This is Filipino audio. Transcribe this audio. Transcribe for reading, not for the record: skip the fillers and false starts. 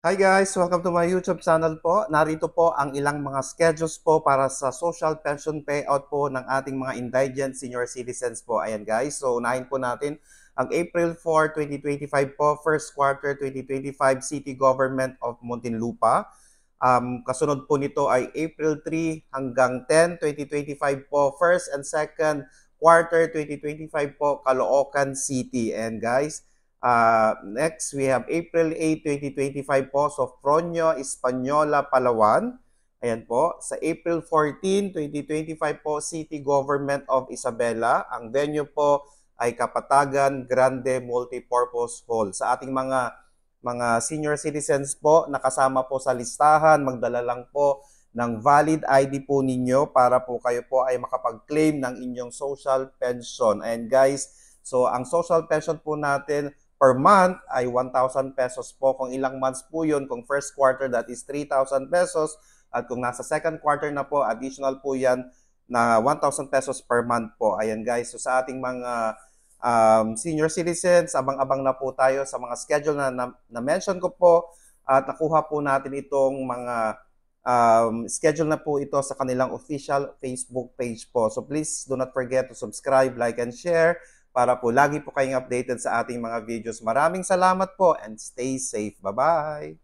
Hi guys! Welcome to my YouTube channel po. Narito po ang ilang mga schedules po para sa social pension payout po ng ating mga indigent senior citizens po. Ayan guys, so unahin po natin ang April 4, 2025 po, first quarter 2025 City Government of Muntinlupa. Kasunod po nito ay April 3 hanggang 10, 2025 po, first and second quarter 2025 po, Caloocan City. And guys, next, we have April 8, 2025 po, Sofronio, Española, Palawan. Ayan po. Sa April 14, 2025 po, City Government of Isabela. Ang venue po ay Kapatagan Grande Multipurpose Hall. Sa ating mga senior citizens po, nakasama po sa listahan, magdala lang po ng valid ID po ninyo para po kayo po ay makapag-claim ng inyong social pension. And guys, so ang social pension po natin per month ay 1,000 pesos po. Kung ilang months po yun, kung first quarter, that is 3,000 pesos. At kung nasa second quarter na po, additional po yan na 1,000 pesos per month po. Ayan guys, so sa ating mga senior citizens, abang-abang na po tayo sa mga schedule na mention ko po. At nakuha po natin itong mga schedule na po ito sa kanilang official Facebook page po. So please do not forget to subscribe, like, and share para po lagi po kayong updated sa ating mga videos. Maraming salamat po and stay safe. Bye-bye!